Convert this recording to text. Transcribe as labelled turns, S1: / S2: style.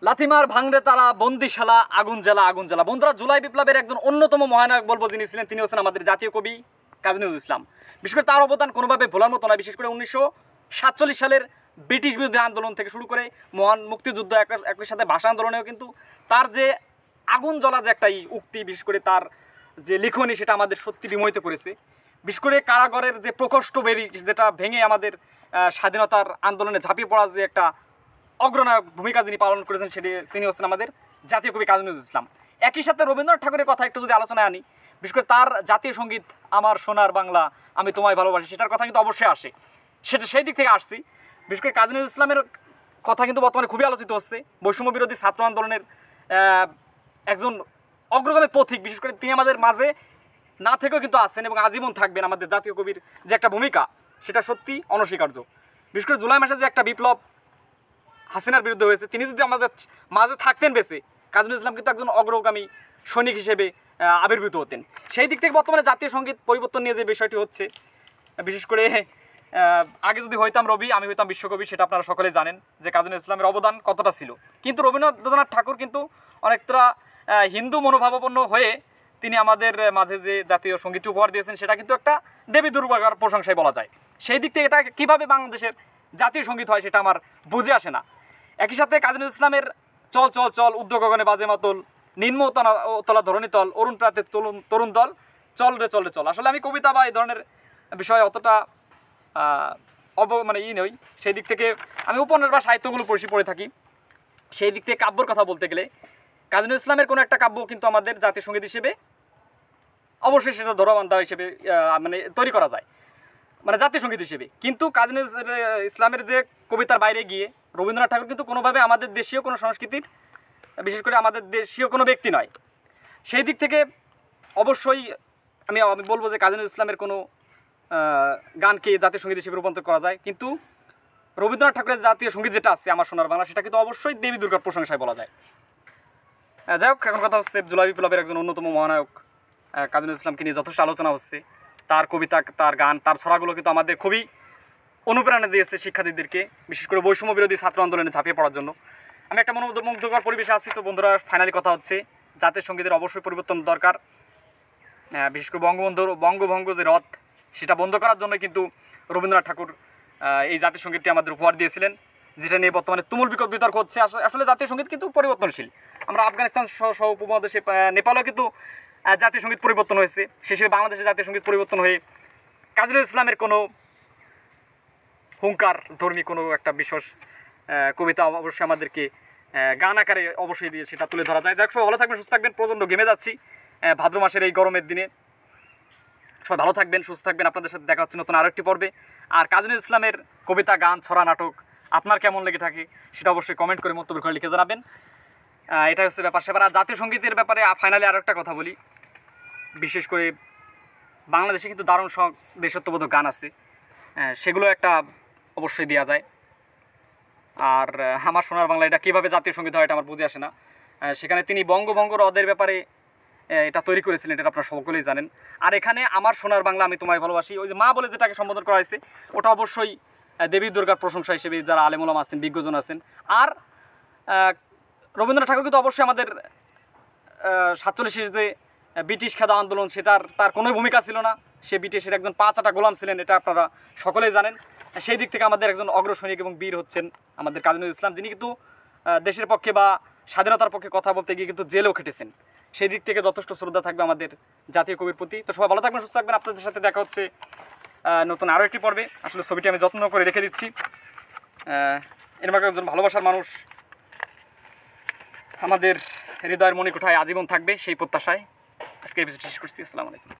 S1: লাথিমার ভাঙড়ে তারা বন্দিশালা আগুন জ্বালা আগুন জ্বালা। বন্ধুরা, জুলাই বিপ্লবের একজন অন্যতম মহানায়ক বলবো যিনি ছিলেন, তিনি হচ্ছেন আমাদের জাতীয় কবি কাজী নজরুল ইসলাম। বিশেষ করে তার অবদান কোনোভাবে ভোলার মতো নয়। বিশেষ করে 1947 সালের ব্রিটিশ বিরোধী আন্দোলন থেকে শুরু করে মহান মুক্তিযুদ্ধ, একই সাথে ভাষা আন্দোলনেও কিন্তু তার যে আগুন জ্বলা যে একটা উক্তি, বিশেষ করে তার যে লিখনী, সেটা আমাদের সত্যি বিমোহিত করেছে। বিশেষ করে কারাগারের যে প্রকোষ্ঠ বেরি, যেটা ভেঙে আমাদের স্বাধীনতার আন্দোলনে ঝাঁপিয়ে পড়ার যে একটা অগ্রনায়ক ভূমিকা যিনি পালন করেছেন, তিনি হচ্ছেন আমাদের জাতীয় কবি কাজী নজরুল ইসলাম। একই সাথে রবীন্দ্রনাথ ঠাকুরের কথা একটু যদি আলোচনায় আনি, বিশেষ করে তার জাতীয় সঙ্গীত আমার সোনার বাংলা আমি তোমায় ভালোবাসি, সেটার কথা কিন্তু অবশ্যই আসে, সেটা সেই দিক থেকে আসছি। বিশেষ করে কাজী নজরুল ইসলামের কথা কিন্তু বর্তমানে খুবই আলোচিত হচ্ছে। বৈষম্য বিরোধী ছাত্র আন্দোলনের একজন অগ্রগামী পথিক। বিশেষ করে তিনি আমাদের মাঝে না থেকেও কিন্তু আছেন এবং আজীবন থাকবেন। আমাদের জাতীয় কবির যে একটা ভূমিকা, সেটা সত্যি অনস্বীকার্য। বিশেষ করে জুলাই মাসে যে একটা বিপ্লব হাসিনার বিরুদ্ধে হয়েছে, তিনি যদি আমাদের মাঝে থাকতেন বেঁচে, কাজী নজরুল ইসলাম কিন্তু একজন অগ্রগামী সৈনিক হিসেবে আবির্ভূত হতেন। সেই দিক থেকে বর্তমানে জাতীয় সঙ্গীত পরিবর্তন নিয়ে যে বিষয়টি হচ্ছে, বিশেষ করে আগে যদি হইতাম রবি, আমি হইতাম বিশ্বকবি, সেটা আপনারা সকলেই জানেন যে কাজী নজরুল ইসলামের অবদান কতটা ছিল। কিন্তু রবীন্দ্রনাথ ঠাকুর কিন্তু অনেকটা হিন্দু মনোভাবাপন্ন হয়ে তিনি আমাদের মাঝে যে জাতীয় সঙ্গীতটি উপহার দিয়েছেন, সেটা কিন্তু একটা দেবী দুর্গার প্রশংসায় বলা যায়। সেই দিক থেকে এটা কীভাবে বাংলাদেশের জাতীয় সঙ্গীত হয়, সেটা আমার বুঝে আসে না। একই সাথে কাজী নজরুল ইসলামের চল চল চল, উদ্যোগ গগনে বাজে মাতল, নিম্ন তলা ধরণীতল, অরুণ প্রাতের তরুণ দল, চল রে চল রে চল। আসলে আমি কবিতা বা এই ধরনের বিষয়ে অতটা নই। সেই দিক থেকে আমি উপন্যাস বা সাহিত্যগুলো পড়ে থাকি। সেই দিক থেকে কাব্যর কথা বলতে গেলে কাজী নজরুল ইসলামের কোনো একটা কাব্য কিন্তু আমাদের জাতীয় সঙ্গীত হিসেবে অবশ্যই সেটা ধরাবান্ধা হিসেবে তৈরি করা যায়, জাতীয় সঙ্গীত হিসেবে। কিন্তু কাজী নজরুল ইসলামের যে কবিতার বাইরে গিয়ে রবীন্দ্রনাথ ঠাকুর কিন্তু কোনোভাবে আমাদের দেশীয় কোনো সংস্কৃতির, বিশেষ করে আমাদের দেশীয় কোনো ব্যক্তি নয়। সেই দিক থেকে অবশ্যই আমি বলবো যে কাজী নজরুল ইসলামের কোনো গানকে জাতীয় সঙ্গীত হিসেবে রূপান্তর করা যায়। কিন্তু রবীন্দ্রনাথ ঠাকুরের জাতীয় সঙ্গীত যেটা আছে আমার সোনার বাংলা, সেটা কিন্তু অবশ্যই দেবী দুর্গার প্রশংসায় বলা যায়। যাই হোক, এখন কথা হচ্ছে জুলাই বিপ্লবের একজন অন্যতম মহানায়ক কাজী নজরুল ইসলামকে নিয়ে যথেষ্ট আলোচনা হচ্ছে। তার কবিতা, তার গান, তার ছড়াগুলো কিন্তু আমাদের খুবই অনুপ্রেরণা দিয়েছে শিক্ষার্থীদেরকে, বিশেষ করে বৈষম্য বিরোধী ছাত্র আন্দোলনে ঝাঁপিয়ে পড়ার জন্য। আমি একটা মনোমুগ্ধকর পরিবেশে আছি। তো বন্ধুরা, ফাইনালি কথা হচ্ছে জাতীয় সঙ্গীতের অবশ্যই পরিবর্তন দরকার। বিশেষ করে বঙ্গভঙ্গ যে রথ, সেটা বন্ধ করার জন্য কিন্তু রবীন্দ্রনাথ ঠাকুর এই জাতীয় সঙ্গীতটি আমাদের উপহার দিয়েছিলেন, যেটা নিয়ে বর্তমানে তুমুল বিতর্ক হচ্ছে। আসলে জাতীয় সঙ্গীত কিন্তু পরিবর্তনশীল। আমরা আফগানিস্তান সহ উপমহাদেশে নেপালেও কিন্তু জাতীয় সঙ্গীত পরিবর্তন হয়েছে। সে হিসেবে বাংলাদেশে জাতীয় সঙ্গীত পরিবর্তন হয়ে কাজী নজরুল ইসলামের কোনো হুঙ্কার ধর্মী কোনো একটা বিশেষ কবিতা অবশ্যই আমাদেরকে গান আকারে অবশ্যই দিয়ে সেটা তুলে ধরা যায়। যাক, সবাই ভালো থাকবেন, সুস্থ থাকবেন। প্রচণ্ড ঘেমে যাচ্ছি ভাদ্র মাসের এই গরমের দিনে। সবাই ভালো থাকবেন, সুস্থ থাকবেন। আপনাদের সাথে দেখা হচ্ছে নতুন আরেকটি পর্বে। আর কাজী নজরুল ইসলামের কবিতা, গান, ছড়া, নাটক আপনার কেমন লেগে থাকে সেটা অবশ্যই কমেন্ট করে মন্তব্য করে লিখে জানাবেন। এটা হচ্ছে ব্যাপার সেবার। আর জাতীয় সঙ্গীতের ব্যাপারে ফাইনালি আরও একটা কথা বলি। বিশেষ করে বাংলাদেশে কিন্তু দারুণ দেশত্ববোধক গান আছে, সেগুলো একটা অবশ্যই দেওয়া যায়। আর আমার সোনার বাংলা এটা কীভাবে জাতীয় সঙ্গীত হয়, এটা আমার বুঝে আসে না। সেখানে তিনি বঙ্গভঙ্গ রদের ব্যাপারে এটা তৈরি করেছিলেন, এটা আপনারা সকলেই জানেন। আর এখানে আমার সোনার বাংলা আমি তোমায় ভালোবাসি, ওই যে মা বলে যেটাকে সম্বোধন করা হয়েছে, ওটা অবশ্যই দেবী দুর্গার প্রশংসা হিসেবে যারা আলেম ওলামা আছেন, বিজ্ঞজন আছেন। আর রবীন্দ্রনাথ ঠাকুর কিন্তু অবশ্যই আমাদের 47 যে ব্রিটিশ খেদা আন্দোলন, তার কোনো ভূমিকা ছিল না। সে ব্রিটিশের একজন পাঁচাটা গোলাম ছিলেন, এটা আপনারা সকলেই জানেন। সেই দিক থেকে আমাদের একজন অগ্রসৈনিক এবং বীর হচ্ছেন আমাদের কাজী নজরুল ইসলাম, যিনি কিন্তু দেশের পক্ষে বা স্বাধীনতার পক্ষে কথা বলতে গিয়ে কিন্তু জেলেও খেটেছেন। সেই দিক থেকে যথেষ্ট শ্রদ্ধা থাকবে আমাদের জাতীয় কবির প্রতি। তো সবাই ভালো থাকবেন, সুস্থ থাকবেন। আপনাদের সাথে দেখা হচ্ছে নতুন আরও একটি পর্বে। আসলে ছবিটি আমি যত্ন করে রেখে দিচ্ছি। এরকম একজন ভালোবাসার মানুষ আমাদের হৃদয়ের মণিকোঠায় আজীবন থাকবে, সেই প্রত্যাশায় আজকে এপিসোড শেষ করছি। আসসালামু আলাইকুম।